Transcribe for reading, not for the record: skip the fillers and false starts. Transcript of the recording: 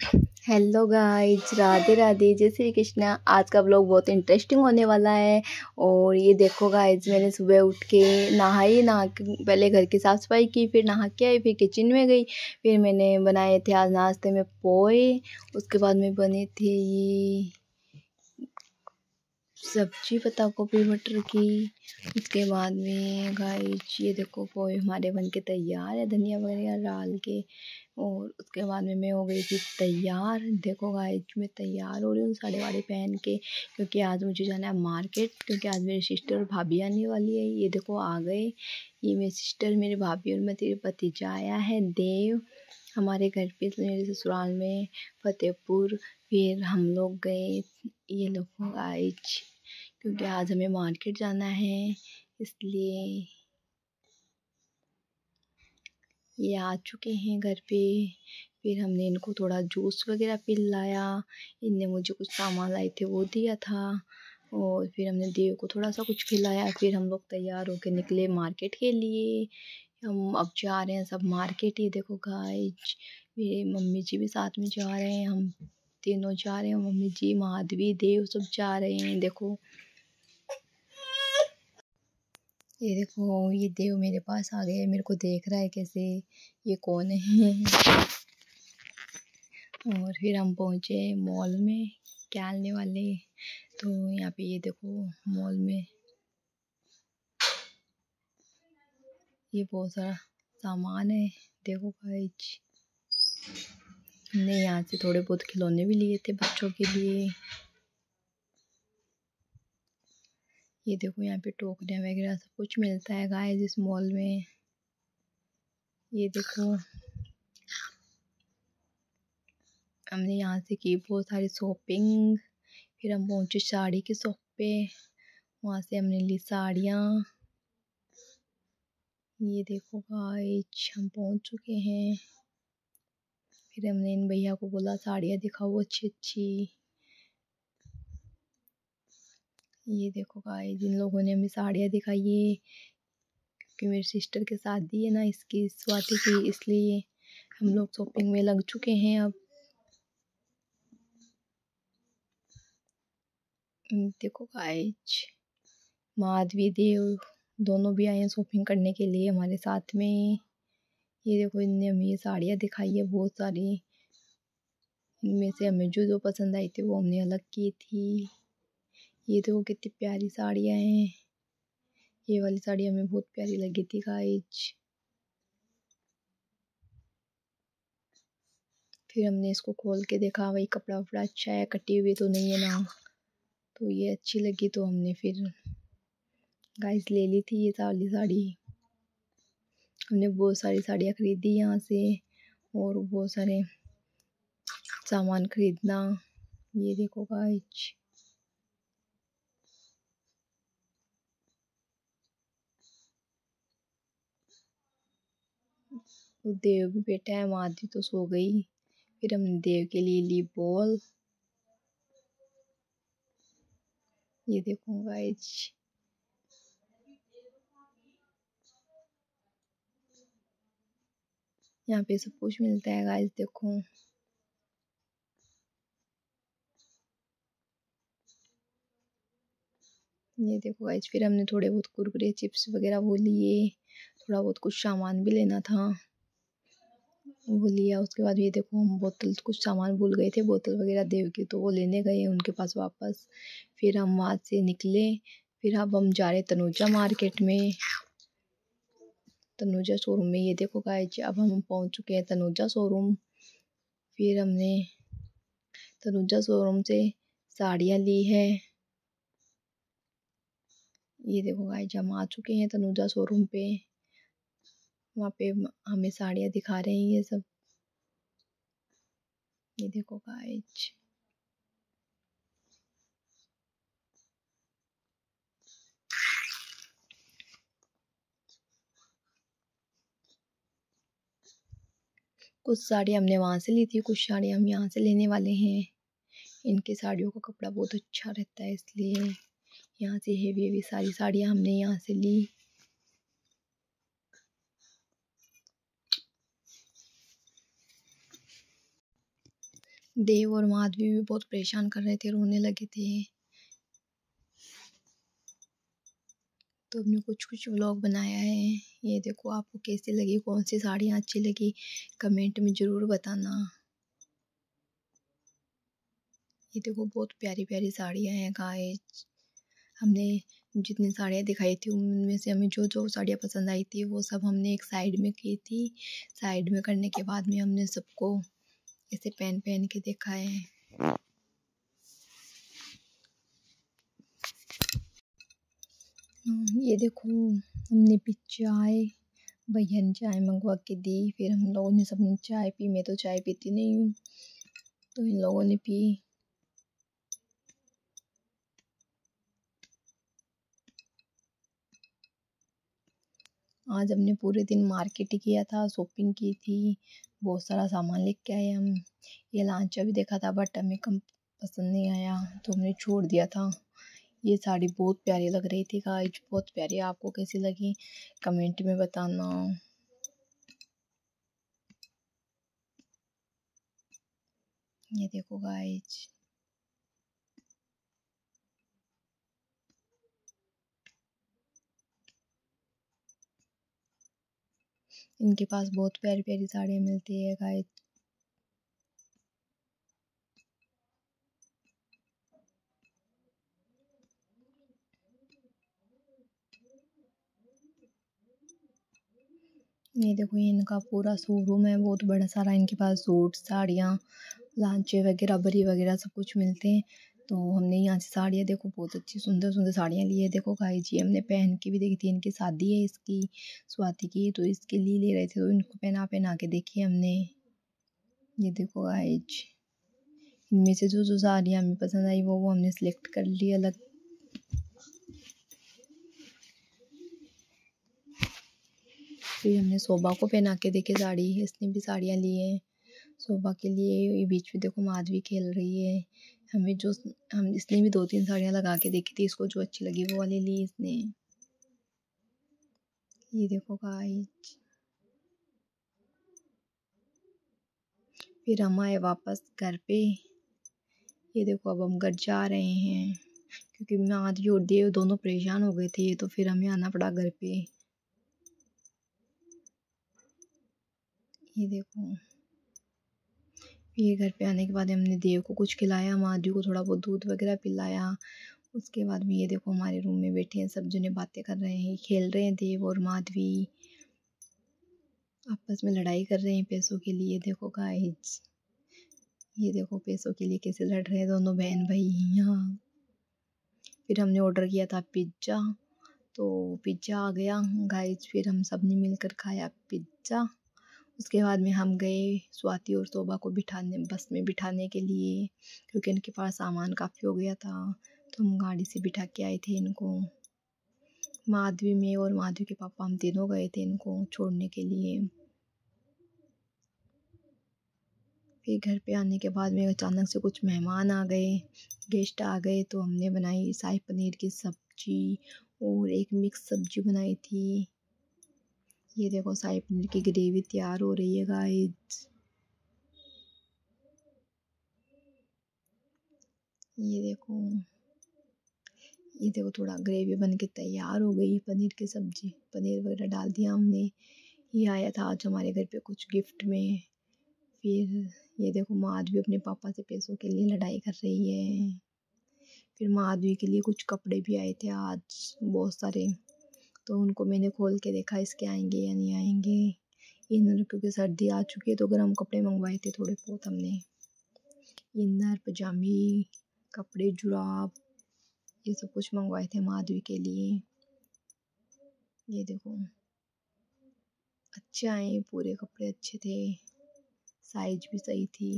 Hello guys, Radhe Radhe, जय श्री कृष्णा। आज का ब्लॉग बहुत इंटरेस्टिंग होने वाला है। और ये देखो गाइज, मैंने सुबह उठ के नहा के पहले घर की साफ़ सफाई की, फिर नहा के आई, फिर किचन में गई। फिर मैंने बनाए थे आज नाश्ते में पोहे। उसके बाद में बने थे ये सब्जी पत्ता गोभी मटर की। उसके बाद में गाइज ये देखो पोहे हमारे बन के तैयार है, धनिया वगैरह डाल के। और उसके बाद में मैं हो गई थी तैयार। देखो गाइज, मैं तैयार हो रही हूँ साड़ी वाड़ी पहन के, क्योंकि आज मुझे जाना है मार्केट, क्योंकि आज मेरी सिस्टर और भाभी आने वाली है। ये देखो आ गए, ये मेरी सिस्टर, मेरी भाभी और मेरे भतीजा आया है देव हमारे घर पे, मेरे ससुराल में फतेहपुर। फिर हम लोग गए, ये लोग गाइज, क्योंकि आज हमें मार्केट जाना है, इसलिए ये आ चुके हैं घर पे। फिर हमने इनको थोड़ा जूस वगैरह पिलाया, इनने मुझे कुछ सामान लाए थे वो दिया था, और फिर हमने देव को थोड़ा सा कुछ खिलाया। फिर हम लोग तैयार होकर निकले मार्केट के लिए। हम अब जा रहे हैं सब मार्केट। ये देखो गाइज, मेरे मम्मी जी भी साथ में जा रहे हैं, हम तीनों जा रहे हैं, मम्मी जी, माधवी, देव सब जा रहे हैं। देखो ये देखो, ये देव मेरे पास आ गया, मेरे को देख रहा है कैसे, ये कौन है। और फिर हम पहुँचे मॉल में, क्या लेने वाले। तो यहाँ पे ये देखो मॉल में ये बहुत सारा सामान है। देखो गाइज, हमने यहाँ से थोड़े बहुत खिलौने भी लिए थे बच्चों के लिए। ये देखो यहाँ पे टोकरियाँ वगैरह सब कुछ मिलता है गाइज इस मॉल में। ये देखो हमने यहाँ से की बहुत सारी शॉपिंग। फिर हम पहुँचे साड़ी की शॉप पे, वहाँ से हमने ली साड़ियाँ। ये देखो गाइज, हम पहुँच चुके हैं। फिर हमने इन भैया को बोला साड़ियाँ दिखाओ अच्छी अच्छी। ये देखो गाइज, इन लोगों ने हमें साड़ियाँ दिखाई है, क्योंकि मेरी सिस्टर की शादी है ना, इसकी स्वाति की, इसलिए हम लोग शॉपिंग में लग चुके हैं अब। देखो गाइज, माधवी, देव दोनों भी आए हैं शॉपिंग करने के लिए हमारे साथ में। ये देखो, इनने हमें ये साड़ियाँ दिखाई है बहुत सारी। इनमें से हमें जो जो पसंद आई थी वो हमने अलग की थी। ये देखो कितनी प्यारी साड़ियाँ हैं। ये वाली साड़ी हमें बहुत प्यारी लगी थी गाइज। फिर हमने इसको खोल के देखा, वही कपड़ा वपड़ा अच्छा है, कटी हुई तो नहीं है ना, तो ये अच्छी लगी, तो हमने फिर गाइस ले ली थी ये वाली साड़ी। हमने बहुत सारी साड़ियाँ खरीदी यहाँ से, और बहुत सारे सामान खरीदना। ये देखो गाइस, तो देव भी बैठा है, माधवी तो सो गई। फिर हमने देव के लिए ली बॉल। ये देखो गाइस, यहाँ पे सब कुछ मिलता है गाइस, देखो। ये देखो गाइस, फिर हमने थोड़े बहुत कुरकुरे चिप्स वगैरह वो लिए, थोड़ा बहुत कुछ सामान भी लेना था वो लिया। उसके बाद ये देखो, हम बोतल, कुछ सामान भूल गए थे बोतल वगैरह देव की, तो वो लेने गए उनके पास वापस। फिर हम वहाँ से निकले। फिर अब हम जा रहे तनुजा मार्केट में, तनुजा शोरूम में। ये देखो गाइस, अब हम पहुँच चुके हैं तनुजा शोरूम। फिर हमने तनुजा शोरूम से साड़ियाँ ली है। ये देखो गाइस, हम आ चुके हैं तनुजा शोरूम पे। वहाँ पे हमें साड़ियाँ दिखा रहे हैं ये सब। ये देखो गाइस, कुछ साड़ी हमने वहाँ से ली थी, कुछ साड़ी हम यहाँ से लेने वाले हैं। इनकी साड़ियों का कपड़ा बहुत अच्छा रहता है, इसलिए यहाँ से हेवी हेवी सारी साड़ियाँ हमने यहाँ से ली। देव और माधवी भी बहुत परेशान कर रहे थे, रोने लगे थे। तो हमने कुछ कुछ व्लॉग बनाया है। ये देखो, आपको कैसी लगी, कौन सी साड़ियाँ अच्छी लगी, कमेंट में ज़रूर बताना। ये देखो, बहुत प्यारी प्यारी साड़ियाँ हैं गाइस। हमने जितनी साड़ियाँ दिखाई थी उनमें से हमें जो जो साड़ियाँ पसंद आई थी वो सब हमने एक साइड में की थी। साइड में करने के बाद में हमने सबको ऐसे पहन पहन के देखा है। ये देखो, हमने भी चाय, भैया ने चाय मंगवा के दी, फिर हम लोगों ने सबने चाय पी। मैं तो चाय पीती नहीं हूँ, तो इन लोगों ने पी। आज हमने पूरे दिन मार्केट ही किया था, शॉपिंग की थी, बहुत सारा सामान लेके आए हम। ये लांचा भी देखा था बट हमें कम पसंद नहीं आया तो हमने छोड़ दिया था। ये साड़ी बहुत प्यारी लग रही थी गाइज, बहुत प्यारी। आपको कैसी लगी कमेंट में बताना। ये देखो गाइज, इनके पास बहुत प्यारी प्यारी साड़ियाँ मिलती है गाइज। ये देखो, ये इनका पूरा शोरूम है, बहुत बड़ा सारा। इनके पास सूट, साड़ियाँ, लांचे वगैरह, बरी वगैरह सब कुछ मिलते हैं। तो हमने यहाँ से साड़ियाँ, देखो बहुत अच्छी सुंदर सुंदर साड़ियाँ ली है। देखो गाइस, ये हमने पहन के भी देखी थी। इनकी शादी है इसकी, स्वाति की, तो इसके लिए ले रहे थे, तो इनको पहना पहना के देखी हमने। ये देखो गाइस, इनमें से जो जो साड़ियाँ हमें पसंद आई वो हमने सिलेक्ट कर ली अलग। फिर हमने शोभा को पहना के देखे साड़ी, इसने भी साड़ियाँ ली है शोभा के लिए। ये बीच में देखो माधवी खेल रही है। हम इसने भी 2-3 साड़ियाँ लगा के देखी थी, इसको जो अच्छी लगी वो वाली ली इसने। ये देखो गाइस, फिर हम आए वापस घर पे। ये देखो, अब हम घर जा रहे हैं क्योंकि माधवी और देव दोनों परेशान हो गए थे, तो फिर हमें आना पड़ा घर पे। ये देखो, फिर घर पे आने के बाद हमने देव को कुछ खिलाया, माधवी को थोड़ा बहुत दूध वगैरह पिलाया। उसके बाद में ये देखो, हमारे रूम में बैठे हैं, सब जने बातें कर रहे हैं, खेल रहे हैं। देव और माधवी आपस में लड़ाई कर रहे हैं पैसों के लिए। देखो गाइस, ये देखो पैसों के लिए कैसे लड़ रहे हैं दोनों बहन भाई यहाँ। फिर हमने ऑर्डर किया था पिज्ज़ा, तो पिज्ज़ा आ गया गाइस। फिर हम सब ने मिलकर खाया पिज्ज़ा। उसके बाद में हम गए स्वाति और शोभा को बिठाने, बस में बिठाने के लिए, क्योंकि इनके पास सामान काफ़ी हो गया था, तो हम गाड़ी से बिठा के आए थे इनको। माधवी, में और माधवी के पापा, हम तीनों गए थे इनको छोड़ने के लिए। फिर घर पे आने के बाद में अचानक से कुछ मेहमान आ गए, गेस्ट आ गए, तो हमने बनाई शाही पनीर की सब्जी और एक मिक्स सब्जी बनाई थी। ये देखो, शाही पनीर की ग्रेवी तैयार हो रही है गाइस। ये देखो, ये देखो, थोड़ा ग्रेवी बन के तैयार हो गई पनीर की सब्जी। पनीर वगैरह डाल दिया हमने। ये आया था आज हमारे घर पे कुछ गिफ्ट में। फिर ये देखो, माधवी अपने पापा से पैसों के लिए लड़ाई कर रही है। फिर माधवी के लिए कुछ कपड़े भी आए थे आज, बहुत सारे, तो उनको मैंने खोल के देखा इसके आएंगे या नहीं आएंगे। इन्नर, क्योंकि सर्दी आ चुकी है तो गर्म कपड़े मंगवाए थे थोड़े बहुत हमने। इनर, पजामी, कपड़े, जुराब, ये सब कुछ मंगवाए थे माधवी के लिए। ये देखो, अच्छे आए, पूरे कपड़े अच्छे थे, साइज भी सही थी।